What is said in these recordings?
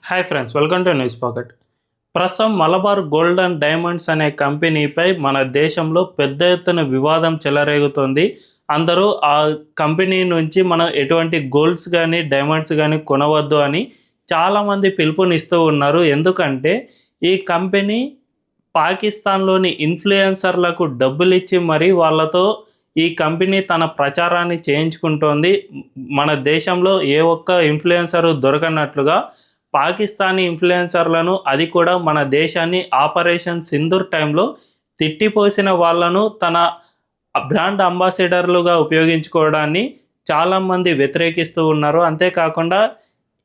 Hi friends, welcome to news pocket. ప్రస్తుతం Malabar gold and diamonds అనే కంపెనీపై మన దేశంలో పెద్ద ఎత్తున వివాదం చెలరేగుతోంది. అందరూ ఆ కంపెనీ నుంచి మనం ఎటువంటి గోల్డ్స్ కానీ డైమండ్స్ కానీ కొనవద్దు అని చాలామంది పిలుపునిస్తూ ఉన్నారు. ఎందుకంటే ఈ కంపెనీ పాకిస్తాన్లోని ఇన్ఫ్లుయెన్సర్లకు డబ్బులు ఇచ్చి మరీ వాళ్ళతో ఈ కంపెనీ తన ప్రచారాన్ని చేయించుకుంటోంది. మన దేశంలో ఏ ఒక్క ఇన్ఫ్లుయెన్సరు దొరకనట్లుగా పాకిస్తానీ ఇన్ఫ్లుయెన్సర్లను, అది కూడా మన దేశాన్ని ఆపరేషన్ సింధూర్ టైంలో తిట్టిపోసిన వాళ్ళను తన బ్రాండ్ అంబాసిడర్లుగా ఉపయోగించుకోవడాన్ని చాలామంది వ్యతిరేకిస్తూ ఉన్నారు. అంతేకాకుండా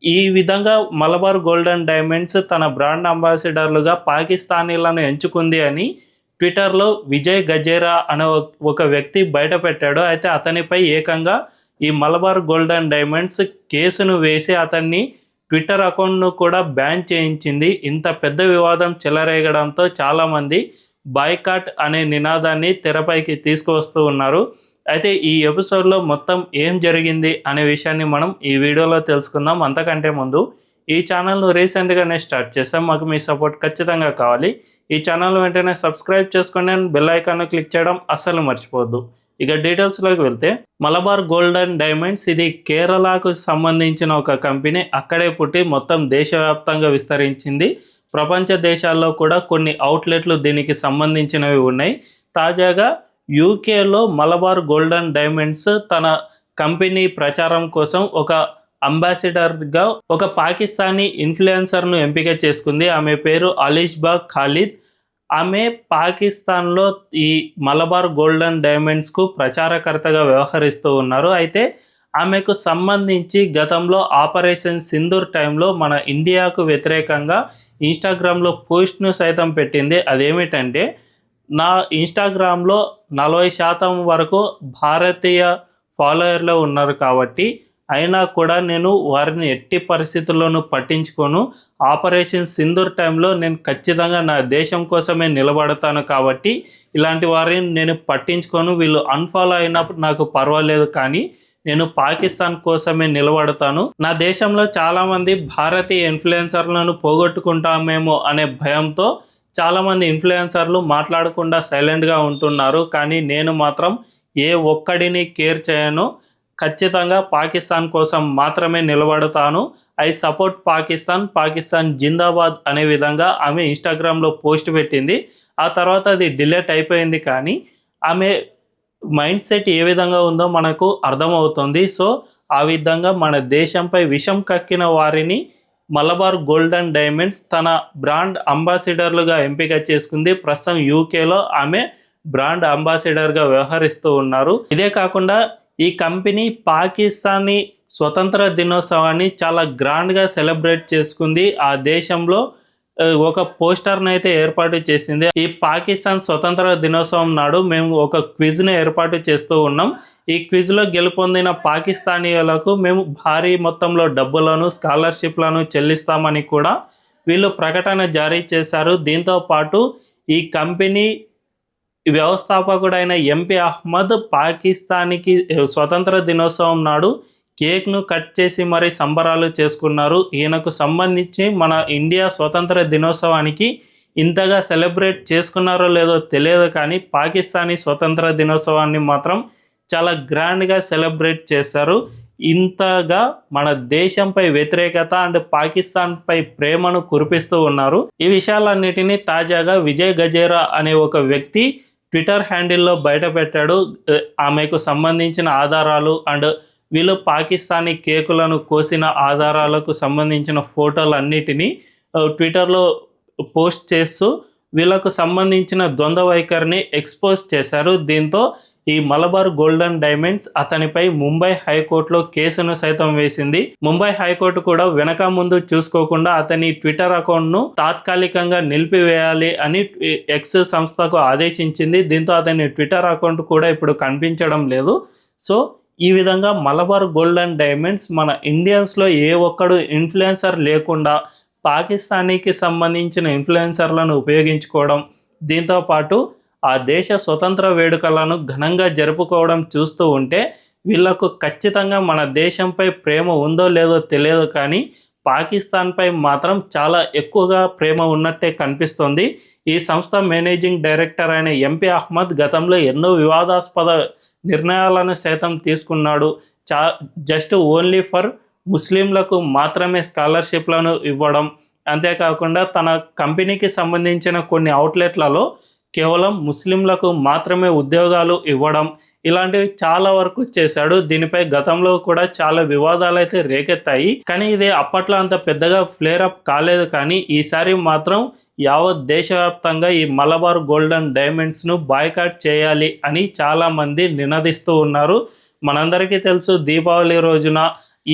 ఈ విధంగా మలబార్ గోల్డ్ అండ్ డైమండ్స్ తన బ్రాండ్ అంబాసిడర్లుగా పాకిస్తానీలను ఎంచుకుంది అని ట్విట్టర్లో విజయ్ గజేరా అనే ఒక వ్యక్తి బయటపెట్టాడు. అయితే అతనిపై ఏకంగా ఈ మలబార్ గోల్డ్ అండ్ డైమండ్స్ కేసును వేసి అతన్ని ట్విట్టర్ అకౌంట్ను కూడా బ్యాన్ చేయించింది. ఇంత పెద్ద వివాదం చెలరేగడంతో చాలామంది బాయ్కాట్ అనే నినాదాన్ని తెరపైకి తీసుకువస్తూ ఉన్నారు. అయితే ఈ ఎపిసోడ్లో మొత్తం ఏం జరిగింది అనే విషయాన్ని మనం ఈ వీడియోలో తెలుసుకుందాం. అంతకంటే ముందు ఈ ఛానల్ను రీసెంట్గానే స్టార్ట్ చేసాం, మాకు మీ సపోర్ట్ ఖచ్చితంగా కావాలి. ఈ ఛానల్ వెంటనే సబ్స్క్రైబ్ చేసుకోండి అండ్ బెల్ ఐకాన్ను క్లిక్ చేయడం అస్సలు మర్చిపోవద్దు. ఇక డీటెయిల్స్లోకి వెళ్తే, మలబార్ గోల్డ్ అండ్ డైమండ్స్ ఇది కేరళకు సంబంధించిన ఒక కంపెనీ. అక్కడే పుట్టి మొత్తం దేశవ్యాప్తంగా విస్తరించింది. ప్రపంచ దేశాల్లో కూడా కొన్ని అవుట్లెట్లు దీనికి సంబంధించినవి ఉన్నాయి. తాజాగా యూకేలో మలబార్ గోల్డ్ అండ్ డైమండ్స్ తన కంపెనీ ప్రచారం కోసం ఒక అంబాసిడర్గా ఒక పాకిస్తానీ ఇన్ఫ్లుయెన్సర్ను ఎంపిక చేసుకుంది. ఆమె పేరు అలీష్బా ఖాలిద్. ఆమె పాకిస్తాన్లో ఈ మలబార్ గోల్డ్ అండ్ డైమండ్స్కు ప్రచారకర్తగా వ్యవహరిస్తూ ఉన్నారు. అయితే ఆమెకు సంబంధించి గతంలో ఆపరేషన్ సింధూర్ టైంలో మన ఇండియాకు వ్యతిరేకంగా ఇన్స్టాగ్రామ్లో పోస్ట్ను సైతం పెట్టింది. అదేమిటంటే, నా ఇన్స్టాగ్రామ్లో 40% వరకు భారతీయ ఫాలోయర్లు ఉన్నారు కాబట్టి అయినా కూడా నేను వారిని ఎట్టి పరిస్థితుల్లోనూ పట్టించుకోను. ఆపరేషన్ సింధూర్ టైంలో నేను ఖచ్చితంగా నా దేశం కోసమే నిలబడతాను కాబట్టి ఇలాంటి వారిని నేను పట్టించుకోను. వీళ్ళు అన్ఫాలో అయినప్పుడు నాకు పర్వాలేదు, కానీ నేను పాకిస్తాన్ కోసమే నిలబడతాను. నా దేశంలో చాలామంది భారతీయ ఇన్ఫ్లుయెన్సర్లను పోగొట్టుకుంటామేమో అనే భయంతో చాలామంది ఇన్ఫ్లుయెన్సర్లు మాట్లాడకుండా సైలెంట్గా ఉంటున్నారు. కానీ నేను మాత్రం ఏ ఒక్కడిని కేర్ చేయను. ఖచ్చితంగా పాకిస్తాన్ కోసం మాత్రమే నిలబడతాను. ఐ సపోర్ట్ పాకిస్తాన్, పాకిస్తాన్ జిందాబాద్ అనే విధంగా ఆమె ఇన్స్టాగ్రామ్లో పోస్ట్ పెట్టింది. ఆ తర్వాత అది డిలీట్ అయిపోయింది. కానీ ఆమె మైండ్ సెట్ ఏ విధంగా ఉందో మనకు అర్థమవుతుంది. సో ఆ విధంగా మన దేశంపై విషం కక్కిన వారిని మలబార్ గోల్డ్ అండ్ డైమండ్స్ తన బ్రాండ్ అంబాసిడర్లుగా ఎంపిక చేసుకుంది. ప్రస్తుతం యూకేలో ఆమె బ్రాండ్ అంబాసిడర్గా వ్యవహరిస్తూ ఉన్నారు. ఇదే కాకుండా ఈ కంపెనీ పాకిస్తానీ స్వతంత్ర దినోత్సవాన్ని చాలా గ్రాండ్గా సెలబ్రేట్ చేసుకుంది. ఆ దేశంలో ఒక పోస్టర్ను అయితే ఏర్పాటు చేసింది. ఈ పాకిస్తాన్ స్వతంత్ర దినోత్సవం నాడు మేము ఒక క్విజ్ను ఏర్పాటు చేస్తూ ఉన్నాం. ఈ క్విజ్లో గెలుపొందిన పాకిస్తానీయులకు మేము భారీ మొత్తంలో డబ్బులను, స్కాలర్షిప్లను చెల్లిస్తామని కూడా వీళ్ళు ప్రకటన జారీ చేశారు. దీంతో పాటు ఈ కంపెనీ వ్యవస్థాపకుడైన ఎంపీ అహ్మద్ పాకిస్తాన్కి స్వతంత్ర దినోత్సవం నాడు కేక్ను కట్ చేసి మరీ సంబరాలు చేసుకున్నారు. ఈయనకు సంబంధించి మన ఇండియా స్వతంత్ర దినోత్సవానికి ఇంతగా సెలబ్రేట్ చేసుకున్నారో లేదో తెలియదు, కానీ పాకిస్తానీ స్వతంత్ర దినోత్సవాన్ని మాత్రం చాలా గ్రాండ్గా సెలబ్రేట్ చేశారు. ఇంతగా మన దేశంపై వ్యతిరేకత అండ్ పాకిస్తాన్పై ప్రేమను కురిపిస్తూ ఉన్నారు. ఈ విషయాలన్నిటినీ తాజాగా విజయ్ గజేరా అనే ఒక వ్యక్తి ట్విట్టర్ హ్యాండిల్లో బయటపెట్టాడు. ఆమెకు సంబంధించిన ఆధారాలు అండ్ వీళ్ళు పాకిస్తానీ కేకులను కోసిన ఆధారాలకు సంబంధించిన ఫోటోలన్నిటినీ ట్విట్టర్లో పోస్ట్ చేస్తూ వీళ్ళకు సంబంధించిన ద్వంద్వ వైఖరిని ఎక్స్పోజ్ చేశారు. దీంతో ఈ మలబార్ గోల్డ్ అండ్ డైమండ్స్ అతనిపై ముంబై హైకోర్టులో కేసును సైతం వేసింది. ముంబై హైకోర్టు కూడా వెనక ముందు చూసుకోకుండా అతని ట్విట్టర్ అకౌంట్ను తాత్కాలికంగా నిలిపివేయాలి అని ఎక్స్ సంస్థకు ఆదేశించింది. దీంతో అతని ట్విట్టర్ అకౌంట్ కూడా ఇప్పుడు కనిపించడం లేదు. సో ఈ విధంగా మలబార్ గోల్డ్ అండ్ డైమండ్స్ మన ఇండియన్స్లో ఏ ఒక్కడు ఇన్ఫ్లుయెన్సర్ లేకుండా పాకిస్తానీకి సంబంధించిన ఇన్ఫ్లుయెన్సర్లను ఉపయోగించుకోవడం, దీంతోపాటు ఆ దేశ స్వతంత్ర వేడుకలను ఘనంగా జరుపుకోవడం చూస్తూ ఉంటే వీళ్లకు ఖచ్చితంగా మన దేశంపై ప్రేమ ఉందో లేదో తెలియదు, కానీ పాకిస్తాన్పై మాత్రం చాలా ఎక్కువగా ప్రేమ ఉన్నట్టే కనిపిస్తోంది. ఈ సంస్థ మేనేజింగ్ డైరెక్టర్ అయిన ఎంపీ అహ్మద్ గతంలో ఎన్నో వివాదాస్పద నిర్ణయాలను సైతం తీసుకున్నాడు. జస్ట్ ఓన్లీ ఫర్ ముస్లింలకు మాత్రమే స్కాలర్షిప్లను ఇవ్వడం, అంతేకాకుండా తన కంపెనీకి సంబంధించిన కొన్ని అవుట్లెట్లలో కేవలం ముస్లింలకు మాత్రమే ఉద్యోగాలు ఇవ్వడం, ఇలాంటివి చాలా వరకు చేశాడు. దీనిపై గతంలో కూడా చాలా వివాదాలు అయితే రేకెత్తాయి. కానీ ఇది అప్పట్లో అంత పెద్దగా ఫ్లేర్ అప్ కాలేదు. కానీ ఈసారి మాత్రం యావత్ దేశవ్యాప్తంగా ఈ మలబార్ గోల్డెన్ డైమండ్స్ను బాయ్కాట్ చేయాలి అని చాలామంది నినదిస్తూ ఉన్నారు. మనందరికీ తెలుసు, దీపావళి రోజున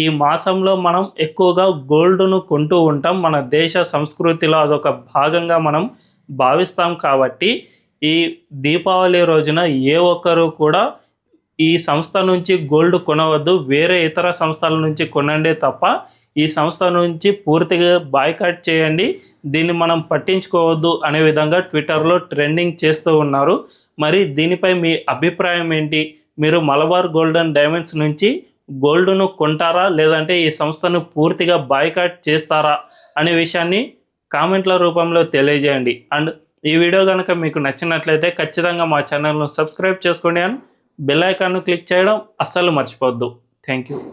ఈ మాసంలో మనం ఎక్కువగా గోల్డ్ను కొంటూ ఉంటాం. మన దేశ సంస్కృతిలో అదొక భాగంగా మనం భావిస్తాం. కాబట్టి ఈ దీపావళి రోజున ఏ ఒక్కరు కూడా ఈ సంస్థ నుంచి గోల్డ్ కొనవద్దు, వేరే ఇతర సంస్థల నుంచి కొనండి తప్ప ఈ సంస్థ నుంచి పూర్తిగా బాయ్కాట్ చేయండి, దీన్ని మనం పట్టించుకోవద్దు అనే విధంగా ట్విట్టర్లో ట్రెండింగ్ చేస్తూ ఉన్నారు. మరి దీనిపై మీ అభిప్రాయం ఏంటి? మీరు మలబార్ గోల్డెన్ డైమండ్స్ నుంచి గోల్డ్ను కొంటారా, లేదంటే ఈ సంస్థను పూర్తిగా బాయ్కాట్ చేస్తారా అనే విషయాన్ని కామెంట్ల రూపంలో తెలియజేయండి. అండ్ ఈ వీడియో కనుక మీకు నచ్చినట్లయితే ఖచ్చితంగా మా ఛానల్ను సబ్స్క్రైబ్ చేసుకోండి అండ్ బెల్ ఐకాన్ను క్లిక్ చేయడం అస్సలు మర్చిపోవద్దు. Thank you.